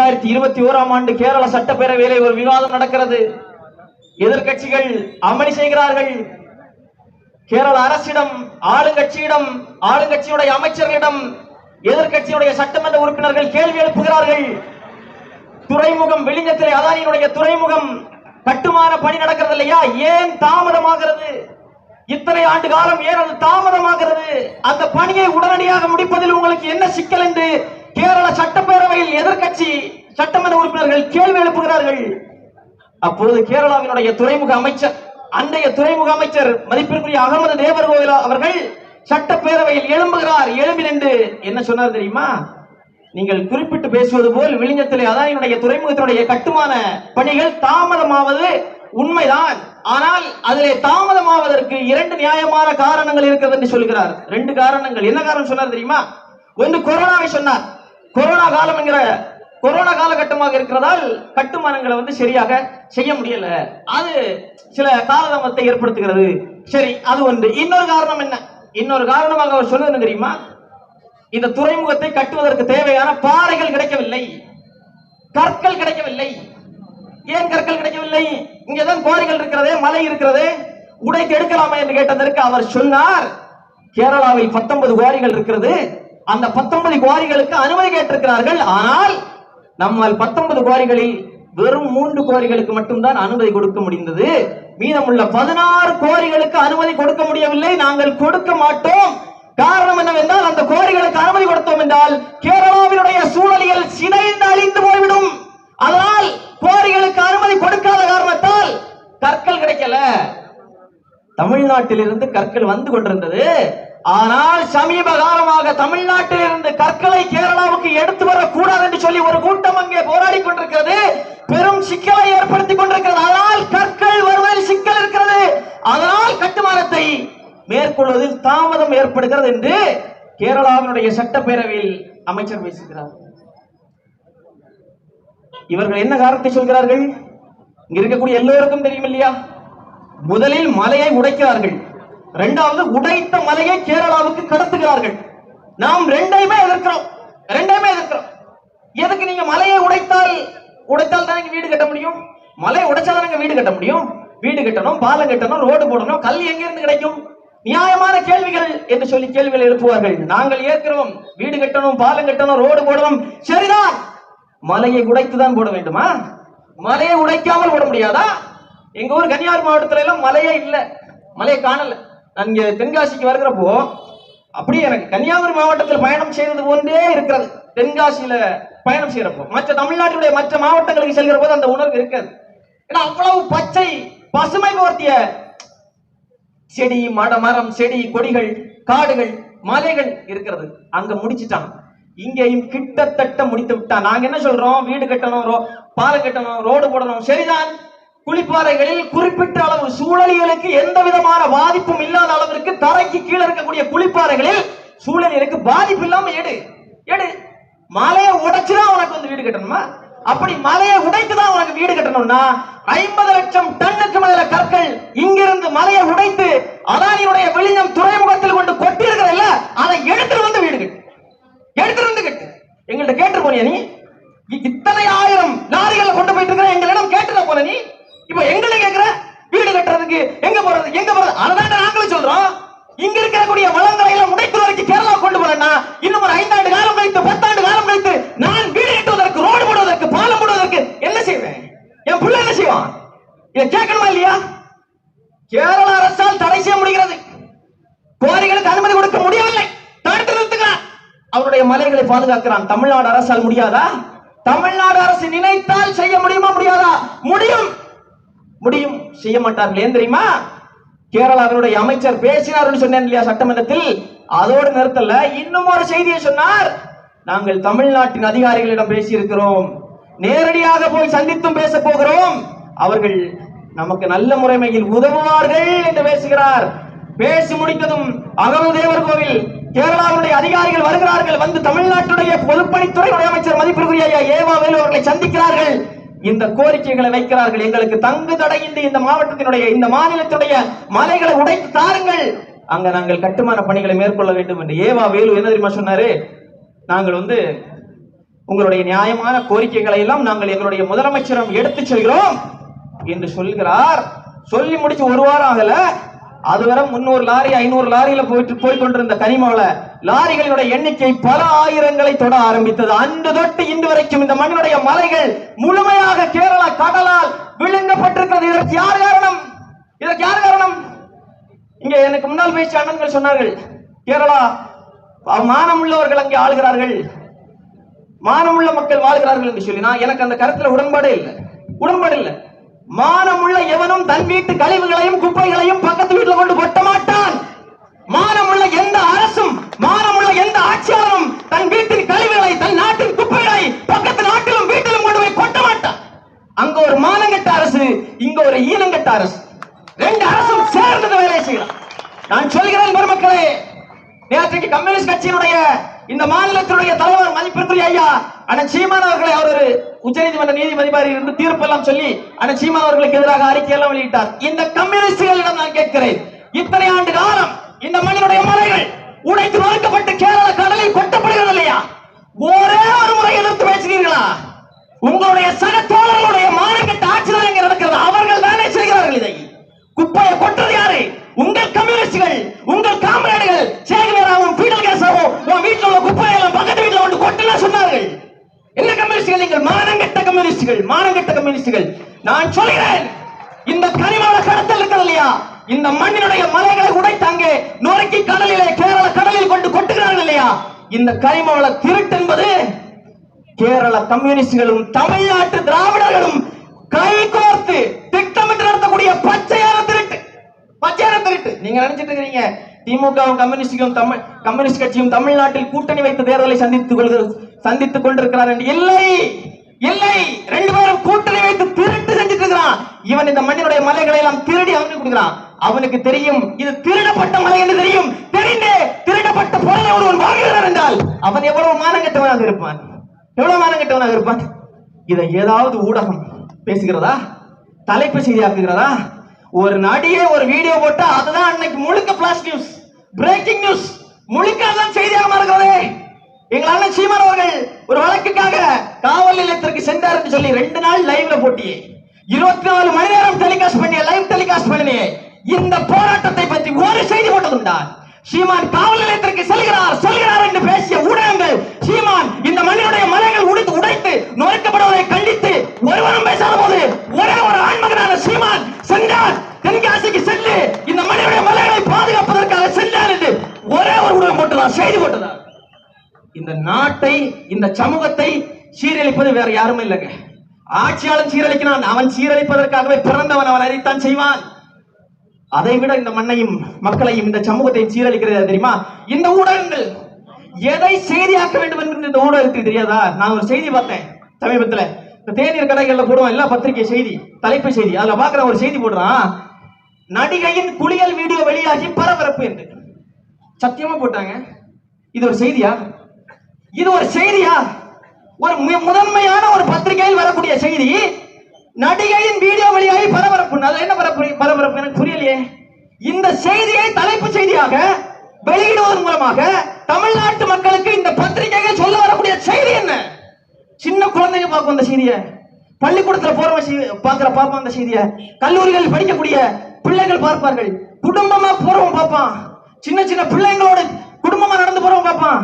2021ஆம் ஆண்டு கேரள சட்டப்பேரவையிலே ஒரு விவாதம் நடக்கிறது. எதிர்கட்சிகள் அமளி செய்கிறார்கள். கேரள அரசிடம், ஆளுங்கட்சியிடம், ஆளுங்கட்சியுடைய அமைச்சர்களிடம் எதிர்கட்சியுடைய சட்டமன்ற உறுப்பினர்கள் கேள்வி எழுப்புகிறார்கள். துறைமுகம் விழிஞத்திலே அதானியினுடைய துறைமுகம் கட்டுமான பணி நடக்கிறது இல்லையா, ஏன் தாமதமாகிறது? இத்தனை ஆண்டு காலம் ஏன் அது தாமதமாகிறது? அந்த பணியை உடனடியாக முடிப்பதில் உங்களுக்கு என்ன சிக்கல் என்று கேரள சட்டப்பேரவையில் எதிர்கட்சி சட்டமன்ற உறுப்பினர்கள் கேள்வி எழுப்புகிறார்கள். அப்போது கேரளாவினுடைய துறைமுக அமைச்சர், அன்றைய துறைமுக அமைச்சர் மதிப்பிற்குரிய அகமது தேவர்கோவில் அவர்கள் சட்டப்பேரவையில் எழும்புகிறார். எழும்பி நின்று என்ன சொன்னார் தெரியுமா? நீங்கள் குறிப்பிட்டு பேசுவது போல் விழிஞத்திலே அதானியினுடைய துறைமுகத்தினுடைய கட்டுமான பணிகள் தாமதமாவது உண்மைதான். ஆனால் அதிலே தாமதமாவதற்கு 2 நியாயமான காரணங்கள் இருக்கிறது என்று சொல்கிறார். 2 காரணங்கள். என்ன காரணம் சொன்னார் தெரியுமா? ஒன்று கொரோனாவை சொன்னார். கொரோனா காலம் என்கிற கொரோனா காலகட்டமாக இருக்கிறதால் கட்டுமானங்களை சரியாக செய்ய முடியல, அது சில காலதாமத்தை ஏற்படுத்துகிறது. சரி, அது ஒன்று. இன்னொரு காரணம் என்ன? இன்னொரு காரணமாக அவர் சொன்னது தெரியுமா? இந்த துறைமுகத்தை கட்டுவதற்கு தேவையான பாறைகள் கிடைக்கவில்லை, கற்கள் கிடைக்கவில்லை. ஏன் கற்கள் கிடைக்கவில்லை? இங்கதான் குவாரிகள் இருக்கிறதே, மலை இருக்கிறதே, உடைத்து எடுக்கலாமா என்று கேட்டதற்கு அவர் சொன்னார், கேரளாவில் 19 குவாரிகள் இருக்கிறது, அந்த 19 குவாரிகளுக்கு அனுமதி கேட்டிருக்கிறார்கள். ஆனால் நம்மால் 19 குவாரிகளில் வெறும் 3 குவாரிகளுக்கு மட்டும்தான் அனுமதி கொடுக்க முடிந்தது. மீதமுள்ள 16 குவாரிகளுக்கு அனுமதி கொடுக்க முடியவில்லை. நாங்கள் கொடுக்க மாட்டோம். காரணம் என்னவென்றால், அந்த குவாரிகளுக்கு அனுமதி கொடுத்தோம் என்றால் கேரளாவினுடைய சூழலியல் சிதைந்து அழிந்து போய்விடும். அதனால் குவாரிகளுக்கு அனுமதி கொடுக்காத காரணத்தால் கற்கள் கிடைக்கல. தமிழ்நாட்டில் இருந்து கற்கள் வந்து கொண்டிருந்தது. ஆனால் சமீப காலமாக தமிழ்நாட்டில் இருந்து கற்களை கேரளாவுக்கு எடுத்து வரக்கூடாது என்று சொல்லி ஒரு கூட்டம் அங்கே போராடி கொண்டிருக்கிறது. பெரும் சிக்கலை ஏற்படுத்திக் கொண்டிருக்கிறது. அதனால் கற்கள் வருவதில் சிக்கல் இருக்கிறது. அதனால் கட்டுமானத்தை மேற்கொள்வதில் தாமதம் ஏற்படுகிறது என்று கேரளாவினுடைய சட்டப்பேரவையில் அமைச்சர் பேசுகிறார். இவர்கள் என்ன காரணத்தை சொல்கிறார்கள்? இங்க இருக்கக்கூடிய எல்லோருக்கும் தெரியும் இல்லையா? முதலில் மலையை உடைக்கிறார்கள், இரண்டாவது உடைத்த மலையை கேரளாவுக்கு கடத்துகிறார்கள். நாம் ரெண்டையுமே எதிர்க்கிறோம். எதுக்கு நீங்க மலையை உடைத்தால் தான் வீடு கட்ட முடியும்? மலை உடைச்சாதான் வீடு கட்ட முடியும். வீடு கட்டணும், பாலம் கட்டணும், ரோடு போடணும், கல் எங்க இருந்து கிடைக்கும்? நியாயமான கேள்விகள் என்று சொல்லி கேள்விகள் எழுப்புவார்கள். நாங்கள் ஏற்கிறோம், வீடு கட்டணும், பாலம் கட்டணும், ரோடு போடணும், சரிதான். மலையை உடைத்துதான் போட வேண்டுமா? மலையை உடைக்காமல் போட முடியாதா? எங்க ஊர் கன்னியாகுமரி மாவட்டத்துல எல்லாம் மலையே இல்ல, மலையை காணல. நான் இங்க தென்காசிக்கு வருகிறப்போ அப்படியே எனக்கு கன்னியாகுமரி மாவட்டத்தில் பயணம் செய்தது போன்றே இருக்கிறது. தென்காசியில பயணம் செய்யறப்போ மற்ற தமிழ்நாட்டுடைய மற்ற மாவட்டங்களுக்கு செல்கிற போது அந்த உணர்வு இருக்காது. ஏன்னா அவ்வளவு பச்சை பசுமை போர்த்திய செடி, மரம், செடி, கொடிகள், காடுகள், மலைகள் இருக்கிறது. அங்க முடிச்சுட்டான். இங்கேயும் கிட்டத்தட்ட முடித்து விட்டான். நாங்க என்ன சொல்றோம்? வீடு கட்டணும், பாலம் கட்டணும், ரோடு போடணும், சரிதான். குளிப்பாறைகளில் குறிப்பிட்ட அளவு சூழலியலுக்கு எந்த விதமான பாதிப்பும் இல்லாத அளவிற்கு தரைக்கு கீழே இருக்கக்கூடிய குளிப்பாறைகளில் சூழலியலுக்கு பாதிப்பு இல்லாம எடு. மலையை உடைச்சுதான் உனக்கு வீடு கட்டணுமா? அப்படி மலையை உடைத்துதான் உனக்கு வீடு கட்டணும்னா 50 லட்சம் டன்னுக்கு மேல கற்கள் இங்கிருந்து மலையை உடைத்து அதானியுடைய விழிஞம் துறைமுகத்தில் கொண்டு கொட்டி இருக்கிற அதை எடுத்துட்டு வந்து வீடு கட்டு, எங்கள்கிட்ட கேட்டு போனியா? நீ இத்தனை ஆயிரம் லாரிகளை கொண்டு போயிட்டு இருக்கிற எங்களிடம் கேட்டுட போன நீ இப்ப எங்களை கேட்கிற வீடு கட்டுறதுக்கு எங்க போறது? அதான் நாங்களும் சொல்றோம். இங்க இருக்கக்கூடிய வளங்களை எல்லாம் உடைத்து வரைக்கும் கேரளா கொண்டு போறேன்னா இன்னும் ஒரு 5 ஆண்டு காலம் கழித்து 10 ஆண்டு காலம் கழித்து நான் வீடு கட்டுவதற்கு, ரோடு போடுவதற்கு, பாலம் போடுவதற்கு என்ன செய்வேன்? என் பிள்ளை என்ன செய்வான்? இதை கேட்கணுமா இல்லையா? கேரள அரசால் தடை செய்ய முடிகிறது, குவாரிகளுக்கு அனுமதி கொடுக்க முடியவில்லை, தடுத்து நிறுத்துகிறான், அவருடைய மலைகளை பாதுகாக்கிறான். தமிழ்நாடு அரசால் முடியாதா? தமிழ்நாடு அரசு நினைத்தால் செய்ய முடியுமா? முடியாதா? முடியும். செய்ய மாட்டார்கள். ஏன் தெரியுமா? கேரளாவினுடைய அமைச்சர் பேசினார் சொன்னேன் இல்லையா சட்டமன்றத்தில், அதோடு நிறுத்தல, இன்னும் ஒரு செய்தியை சொன்னார். நாங்கள் தமிழ்நாட்டின் அதிகாரிகளிடம் பேசியிருக்கிறோம், நேரடியாக போய் சந்தித்தும் பேச போகிறோம், அவர்கள் நமக்கு நல்ல முறைமையில் உதவுவார்கள் என்று பேசுகிறார். பேசி முடித்ததும் அகமது தேவர்கோவில் கேரளாவுடைய அதிகாரிகள் வருகிறார்கள். வந்து தமிழ்நாட்டுடைய பொதுப்பணித்துறை அமைச்சர் மதிப்பிற்குரிய ஏவா வேலு அவர்களை சந்திக்கிறார்கள். இந்த கோரிக்கைகளை வைக்கிறார்கள். எங்களுக்கு தங்கு தடையின்றி இந்த மாவட்டத்தினுடைய, இந்த மாநிலத்துடைய மலைகளை உடைத்து தாருங்கள், அங்க நாங்கள் கட்டுமான பணிகளை மேற்கொள்ள வேண்டும் என்று. ஏவா வேலு என்ன தெரியுமா சொன்னாரு? நாங்கள் உங்களுடைய நியாயமான கோரிக்கைகளை எல்லாம் நாங்கள் எங்களுடைய முதலமைச்சரிடம் எடுத்துச் செல்கிறோம் என்று சொல்கிறார். சொல்லி முடிச்சு ஒரு வாரம் ஆகல, அதுவரை 300 லாரி 500 லாரியில போய் கொண்டிருந்த கனிமவள லாரிகளுடைய எண்ணிக்கை பல ஆயிரங்களை தொட ஆரம்பித்தது. அன்று தொட்டு இன்று வரைக்கும் இந்த மண்ணுடைய மலைகள் முழுமையாக கேரள கடலால் விழுங்கப்பட்டிருக்கிறது. இதற்கு யார் காரணம்? இதற்கு யார் காரணம்? இங்க எனக்கு முன்னால் பேசிய அண்ணன்கள் சொன்னார்கள், கேரளா மானமுள்ளவர்கள் அங்கே ஆளுகிறார்கள், மானமுள்ள மக்கள் வாழ்கிறார்கள் என்று சொல்லி. நான் எனக்கு அந்த கருத்துல உடன்பாடு இல்லை. மானமுள்ள எவனும் தன் வீட்டு கழிவுகளையும் குப்பைகளையும் பக்கத்து வீட்டில் கொண்டு கொட்ட மாட்டான். மானமுள்ள எந்த அரசும் மானமுள்ள எந்த ஆட்சியாளரும் தன் வீட்டின் கழிவுகளை தன் நாட்டின் குப்பைகளை பக்கத்து நாட்டிலும் வீட்டிலும் கொண்டு போய் கொட்ட மாட்டான். அங்க ஒரு மானங்கெட்ட அரசு, இங்க ஒரு ஈனங்கெட்ட அரசு, ரெண்டு அரசும் சேர்ந்து வேலை செய்யலாம். நான் சொல்கிறேன் பெருமக்களே, நேற்றைக்கு கம்யூனிஸ்ட் கட்சியினுடைய இந்த மாநிலத்தினுடைய தலைவர் மதிப்பிற்குரிய ஐயா அண்ணன் சீமான் அவர்களை அவர் உச்சநீதிமன்ற நீதிபதி இருந்து தீர்ப்பெல்லாம் சொல்லி அண்ணன் சீமான் அவர்களுக்கு எதிராக அறிக்கை எல்லாம் வெளியிட்டார். இந்த கம்யூனிஸ்டுகளிடம் நான் கேட்கிறேன், இத்தனை ஆண்டு காலம் இந்த மண்ணினுடைய மலைகள் உடைத்து நொறுக்கப்பட்டு கேரள கடலில் கொட்டப்படுகிறது இல்லையா? ஒரே ஒரு முறை எதிர்த்து பேசுகிறீர்களா? உங்களுடைய சக தோழர்களுடைய மானக்கெட்ட ஆட்சி தான் இங்க நடக்கிறது. அவர்கள் தானே செய்கிறார்கள். இதை குப்பையை கொட்டுறது யாரு? உங்கள் கம்யூனிஸ்டுகள், உங்கள் காமரேடுகள் சேகவேராவும் பீடல் கேசாவும் உன் வீட்டில் உள்ள குப்பையெல்லாம் பக்கத்து வீட்டில் கொண்டு கொட்டலாம் சொன்னார்கள். என்ன கம்யூனிஸ்டுகள்? நீங்கள் மானங்கெட்ட கம்யூனிஸ்டுகள். நான் சொல்கிறேன், இந்த கனிமவள கடத்தல் இருக்கிறது இல்லையா, இந்த மண்ணினுடைய மலைகளை உடைத்தாங்க நொறுக்கி கடலிலே கேரள கடலில் கொண்டு கொட்டுகிறார்கள் இல்லையா, இந்த கனிமவள திருட்டு என்பது கேரள கம்யூனிஸ்டுகளும் தமிழ்நாட்டு திராவிடர்களும் கைகோர்த்து திட்டமிட்டு நடத்தக்கூடிய பச்சையான திருட்டு. நீங்க நினைச்சிட்டு இருக்கீங்க திமுகவும் கம்யூனிஸ்ட் கட்சியும் தமிழ்நாட்டில் கூட்டணி வைத்து தேர்தலை சந்தித்துக் கொண்டிருக்கிறார் என்று. இல்லை, ரெண்டு பேரும் கூட்டணி வைத்து திருட்டு செஞ்சுட்டு இருக்கிறான். இவன் இந்த மண்ணினுடைய மலைகளை எல்லாம் திருடி அவனுக்கு கொடுக்கிறான். அவனுக்கு தெரியும் இது திருடப்பட்ட மலை என்று தெரியும். தெரிந்தே திருடப்பட்ட பொருளை ஒருவன் வாங்குகிறார் என்றால் அவன் எவ்வளவு மானங்கெட்டவனாக இருப்பான். இதை ஏதாவது ஊடகம் பேசுகிறதா? தலைப்பு செய்தியாக்குகிறதா? ஒரு நடிகை ஒரு வீடியோ போட்டா அதுதான் அன்னைக்கு முழுக்க பிளாஷ் நியூஸ், பிரேக்கிங் நியூஸ், முழுக்க அதான் செய்தியாக இருக்கிறதே. எங்களால சீமான் அவர்கள் ஒரு வழக்குக்காக காவல் நிலையத்திற்கு சென்றார் என்று சொல்லி 2 நாள் லைவ்ல போட்டியே, 24 மணி நேரம் லைவ் டெலிகாஸ்ட் பண்ணியே. இந்த போராட்டத்தை பற்றி ஒரு செய்தி போட்டதுண்டா? சீமான் காவல் நிலையத்திற்கு செல்கிறார் என்று பேசிய ஊடகங்கள் சீமான் இந்த மண்ணினுடைய மலைகள் உடைத்து நொறுக்கப்படுவதை கண்டித்து ஒருவரும் பேசாத போது ஒரே ஒரு ஆண்மகனான சீமான் சென்றார், தென்காசிக்கு சென்று இந்த மண்ணினுடைய மலைகளை பாதுகாப்பதற்காக சென்றார் என்று ஒரே ஒரு ஊடகம் போட்டதா, செய்தி போட்டதா? இந்த நாட்டை இந்த சமூகத்தை சீரழிப்பது வேற யாருமே இல்லைங்க. ஆட்சியாளன் சீரழிக்கிறான், அவன் சீரழிப்பதற்காகவே பிறந்தவன், அவன் அதைத்தான் செய்வான். அதை விட இந்த மண்ணையும் மக்களையும் இந்த சமூகத்தையும் சீரழிக்கிறது தெரியுமா? இந்த ஊடகங்கள் எதை செய்தியாக்க வேண்டும் என்று இந்த ஊடகத்துக்கு தெரியாதா? நான் ஒரு செய்தி பார்த்தேன் சமீபத்துல, இந்த தேநீர் கடைகள்ல போடுவோம் எல்லா பத்திரிகை செய்தி, தலைப்பு செய்தி, அதுல பாக்குற ஒரு செய்தி போடுறான், நடிகையின் குளியல் வீடியோ வெளியாகி பரபரப்பு என்று. சத்தியமா போட்டாங்க. இது ஒரு செய்தியா? ஒரு முதன்மையான ஒரு பத்திரிகையில் வரக்கூடிய செய்தி, நடிகையின் வீடியோ வெளியாகி பரபரப்பு. என்ன பரபரப்பு எனக்கு புரியலையே. இந்த செய்தியை தலைப்பு செய்தியாக வெளியிடுவதன் மூலமாக தமிழ்நாட்டு மக்களுக்கு இந்த பத்திரிகைகள் சொல்ல வரக்கூடிய செய்தி என்ன? சின்ன குழந்தைங்க பார்க்கும் அந்த செய்தியை, பள்ளிக்கூடத்துல பார்ப்பான் அந்த செய்தியை, கல்லூரிகள் படிக்கக்கூடிய பிள்ளைகள் பார்ப்பார்கள், குடும்பமா போறவன் பார்ப்பான், சின்ன சின்ன பிள்ளைங்களோட குடும்பமா நடந்து போறவன் பார்ப்பான்.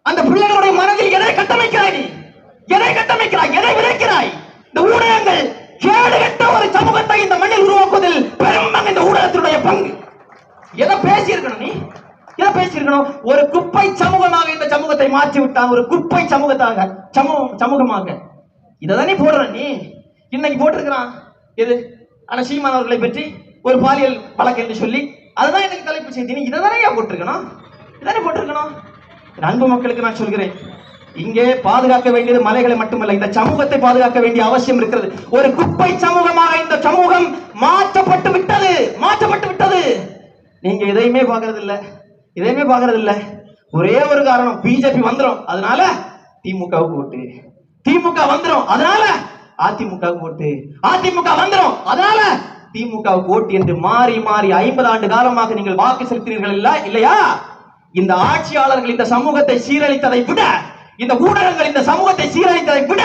அந்த பிள்ளைகளுடைய மனதில் எதை கட்டமைக்கிறாய்? எதை விதைக்கிறாய்? இந்த ஊடகங்கள் கேடுகட்ட ஒரு சமூகத்தை இந்த மண்ணில் உருவாக்குவதில் பெரும் பங்கு இந்த ஊடகத்தினுடைய பங்கு. எதை பேசியிருக்கணும் நீ? ஒரு குப்பை சமூகமாக இந்த சமூகத்தை மாற்றி விட்டான், ஒரு குப்பை சமூகமாக. இதைதானே போடுற நீ. இன்னைக்கு போட்டிருக்கிறான் எது? ஆனா சீமான் அவர்களை பற்றி ஒரு பாலியல் வழக்கு என்று சொல்லி அதுதான் எனக்கு தலைப்பு செய்தி. நீ இதைதானே போட்டிருக்கணும். அன்பு மக்களுக்கு நான் சொல்கிறேன், இங்கே பாதுகாக்க வேண்டியது மலைகளை மட்டுமல்ல, இந்த சமூகத்தை பாதுகாக்க வேண்டிய அவசியம் இருக்கிறது. ஒரு குப்பை சமூகமாக இந்த சமூகம் மாற்றப்பட்டு விட்டது. நீங்க எதையுமே பார்க்கறது இல்ல. ஒரே ஒரு காரணம், பிஜேபி வந்துரும் அதனால திமுகவுக்கு ஓட்டு, திமுக வந்துரும் அதனால அதிமுகவுக்கு ஓட்டு, அதிமுக வந்துரும் அதனால திமுகவுக்கு ஓட்டு என்று மாறி 50 ஆண்டு காலமாக நீங்கள் வாக்கு செலுத்தினீர்கள் இல்லையா? இந்த ஆட்சியாளர்கள் இந்த சமூகத்தை சீரழித்ததை விட இந்த ஊடகங்கள் இந்த சமூகத்தை சீரழித்ததை விட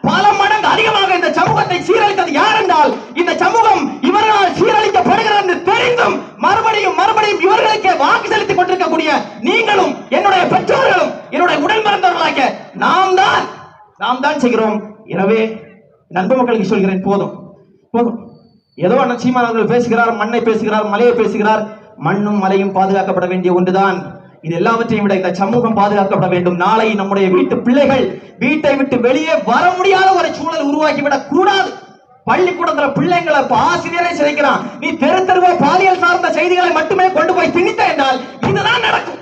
பல மடங்கு அதிகமாக இந்த சமூகத்தை சீரழித்தது யார் என்றால் இந்த சமூகம் இவர்களால் சீரழிக்கப்படுகிறது என்று தெரிந்தும் மறுபடியும் மறுபடியும் இவர்களுக்கு வாக்கு செலுத்திக் கொண்டிருக்கக்கூடிய நீங்களும் என்னுடைய பெற்றோர்களும் என்னுடைய உடன் பிறந்தவர்களாக நாம் தான் செய்கிறோம். எனவே நண்பு மக்களுக்கு சொல்கிறேன், போதும் போதும். ஏதோ அண்ணன் சீமான் அவர்கள் பேசுகிறார், மண்ணை பேசுகிறார், மலையை பேசுகிறார். மண்ணும் மலையும் பாதுகாக்கப்பட வேண்டிய ஒன்றுதான். இது எல்லாவற்றையும் விட இந்த சமூகம் பாதுகாக்கப்பட வேண்டும். நாளை நம்முடைய வீட்டு பிள்ளைகள் வீட்டை விட்டு வெளியே வர முடியாத ஒரு சூழல் உருவாக்கிவிடக் கூடாது. பள்ளிக்கூடத்துல பிள்ளைங்களை ஆசிரியரை சிதைக்கிறான், நீ தெரு தெருவோ பாலியல் சார்ந்த செய்திகளை மட்டுமே கொண்டு போய் திணித்த என்றால் இதுதான் நடக்கும்.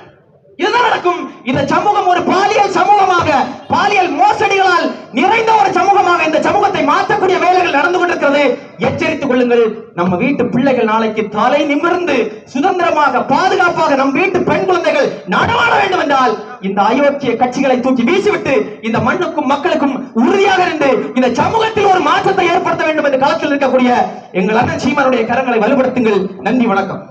இந்த சமூகம் ஒரு பாலியல் சமூகமாக, பாலியல் மோசடிகளால் நிறைந்த ஒரு சமூகமாக இந்த சமூகத்தை மாற்றக்கூடிய வேலைகள் நடந்து கொண்டிருக்கிறது. எச்சரித்துக் கொள்ளுங்கள். நம்ம வீட்டு பிள்ளைகள் நாளைக்கு தலை நிமிர்ந்து சுதந்திரமாக பாதுகாப்பாக நம் வீட்டு பெண் குழந்தைகள் நடமாட வேண்டும் என்றால் இந்த அயோக்கிய கட்சிகளை தூக்கி வீசிவிட்டு இந்த மண்ணுக்கும் மக்களுக்கும் உறுதியாக இருந்து இந்த சமூகத்தில் ஒரு மாற்றத்தை ஏற்படுத்த வேண்டும் என்று களத்தில் இருக்கக்கூடிய எங்கள் அண்ணன் சீமானுடைய கரங்களை வலுப்படுத்துங்கள். நன்றி, வணக்கம்.